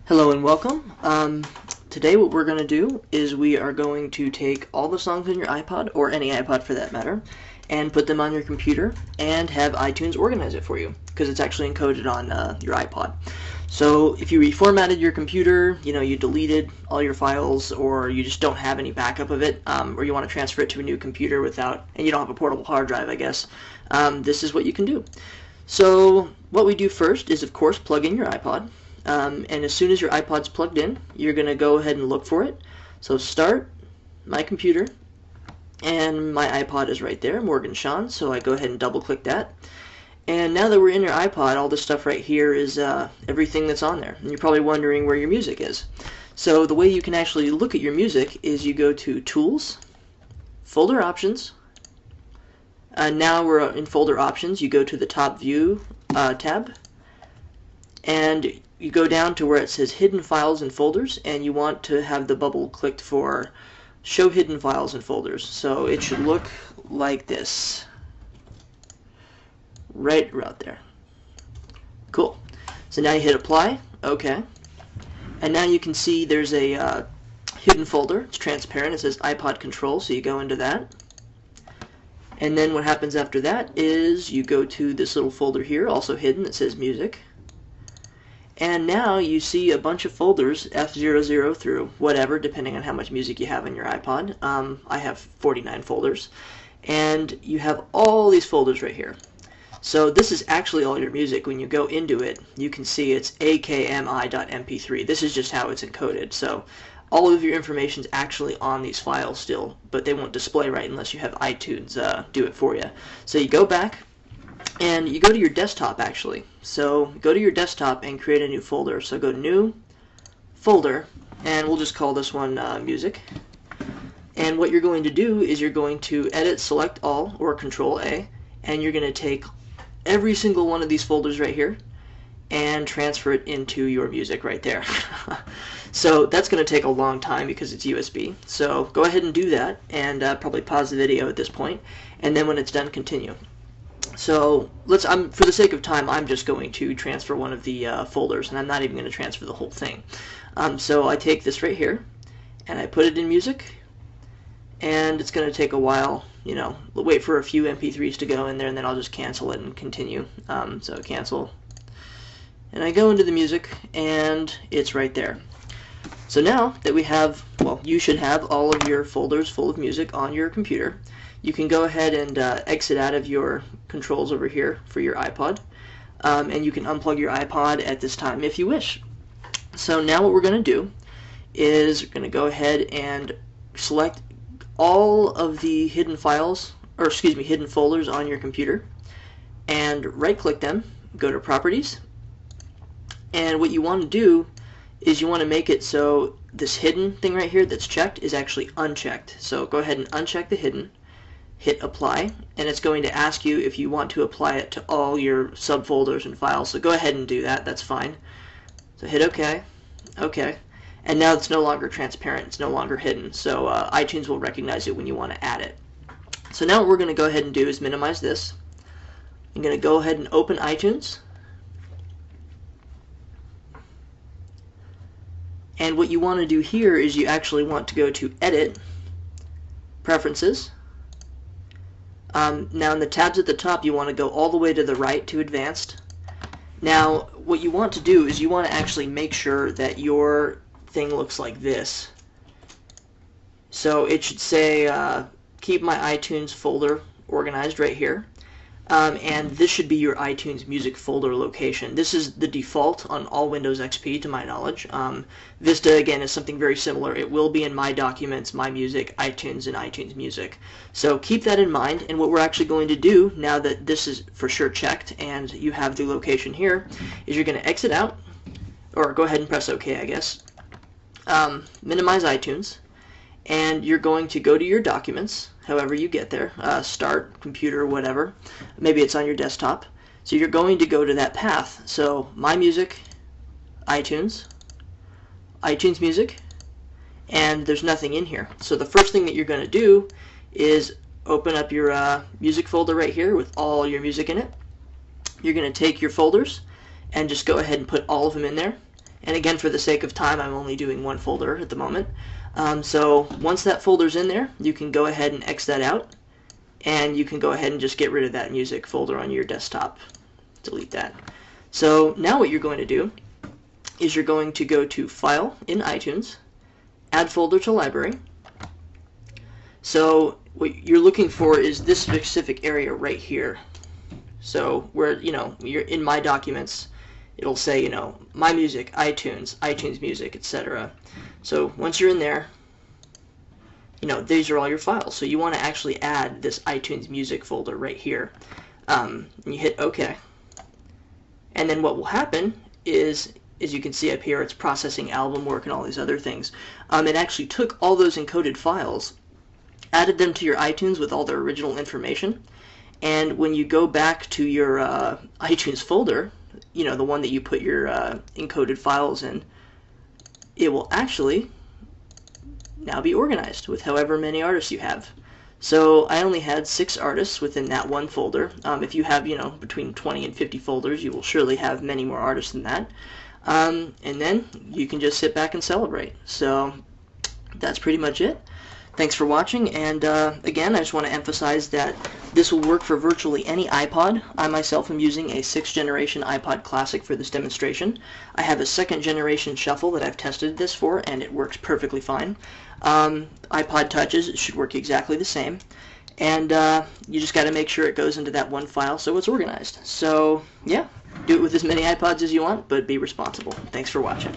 Hello and welcome. Today what we're going to do is we are going to take all the songs on your iPod, or any iPod for that matter, and put them on your computer and have iTunes organize it for you, because it's actually encoded on your iPod. So if you reformatted your computer, you deleted all your files, or you just don't have any backup of it, or you want to transfer it to a new computer and you don't have a portable hard drive, I guess, this is what you can do. So what we do first is, of course, plug in your iPod. And as soon as your iPod's plugged in, you're going to go ahead and look for it. So start, my computer, and my iPod is right there, Morgan Sean, so I go ahead and double click that. And now that we're in your iPod, all this stuff right here is everything that's on there. And you're probably wondering where your music is. So the way you can actually look at your music is you go to Tools, Folder Options. Now we're in Folder Options. You go to the top View tab, and you go down to where it says Hidden Files and Folders, and you want to have the bubble clicked for Show Hidden Files and Folders. So it should look like this. Right about there. Cool. So now you hit Apply. OK. And now you can see there's a hidden folder. It's transparent. It says iPod Control, so you go into that. And then what happens after that is you go to this little folder here, also hidden, that says Music. And now you see a bunch of folders, F00 through whatever, depending on how much music you have on your iPod. I have 49 folders. And you have all these folders right here. So this is actually all your music. When you go into it, you can see it's akmi.mp3. This is just how it's encoded. So all of your information is actually on these files still, but they won't display right unless you have iTunes do it for you. So you go back, and you go to your desktop, actually. So go to your desktop and create a new folder. So go to New, Folder, and we'll just call this one Music. And what you're going to do is you're going to Edit, Select All, or Control A, and you're going to take every single one of these folders right here and transfer it into your music right there. So that's going to take a long time because it's USB. So go ahead and do that, and probably pause the video at this point, and then when it's done, continue. So for the sake of time, I'm just going to transfer one of the folders, and I'm not even going to transfer the whole thing. So I take this right here, and I put it in Music, and it's going to take a while. Wait for a few MP3s to go in there, and then I'll just cancel it and continue. So cancel, and I go into the Music, and it's right there. So now that we have, well, you should have all of your folders full of music on your computer. You can go ahead and exit out of your controls over here for your iPod, and you can unplug your iPod at this time if you wish. So now what we're going to do is we're going to go ahead and select all of the hidden files, or excuse me, hidden folders on your computer, and right-click them, go to Properties, and what you want to do is you want to make it so this hidden thing right here that's checked is actually unchecked. So go ahead and uncheck the hidden, hit Apply, and it's going to ask you if you want to apply it to all your subfolders and files. So go ahead and do that, that's fine. So hit OK, OK, and now it's no longer transparent, it's no longer hidden, so iTunes will recognize it when you want to add it. So now what we're going to go ahead and do is minimize this. I'm going to go ahead and open iTunes. And what you want to do here is you actually want to go to Edit, Preferences. Now in the tabs at the top, you want to go all the way to the right to Advanced. Now what you want to do is you want to actually make sure that your thing looks like this. So it should say keep my iTunes folder organized right here. And this should be your iTunes music folder location. This is the default on all Windows XP, to my knowledge. Vista, again, is something very similar. It will be in My Documents, My Music, iTunes, and iTunes Music. So keep that in mind, and what we're actually going to do, now that this is for sure checked and you have the location here, is you're going to exit out, or go ahead and press OK, I guess. Minimize iTunes, and you're going to go to your Documents, however you get there, Start, Computer, whatever. Maybe it's on your desktop. So you're going to go to that path. So My Music, iTunes, iTunes Music, and there's nothing in here. So the first thing that you're going to do is open up your music folder right here with all your music in it. You're going to take your folders and just go ahead and put all of them in there. And again, for the sake of time, I'm only doing one folder at the moment. So once that folder's in there, you can go ahead and X that out, and you can go ahead and just get rid of that music folder on your desktop. Delete that. So now what you're going to do is you're going to go to File in iTunes, Add Folder to Library. So what you're looking for is this specific area right here. So where, you're in My Documents, it'll say, My Music, iTunes, iTunes Music, etc. So once you're in there, these are all your files. So you want to actually add this iTunes Music folder right here. And you hit OK. And then what will happen is, as you can see up here, it's processing album work and all these other things. It actually took all those encoded files, added them to your iTunes with all their original information, and when you go back to your iTunes folder, the one that you put your encoded files in, it will actually now be organized with however many artists you have. So I only had 6 artists within that one folder. If you have, between 20 and 50 folders, you will surely have many more artists than that. And then you can just sit back and celebrate. So that's pretty much it. Thanks for watching, and again, I just want to emphasize that this will work for virtually any iPod. I myself am using a 6th generation iPod Classic for this demonstration. I have a 2nd generation Shuffle that I've tested this for, and it works perfectly fine. iPod Touches, it should work exactly the same. And you just got to make sure it goes into that one file so it's organized. So, yeah, do it with as many iPods as you want, but be responsible. Thanks for watching.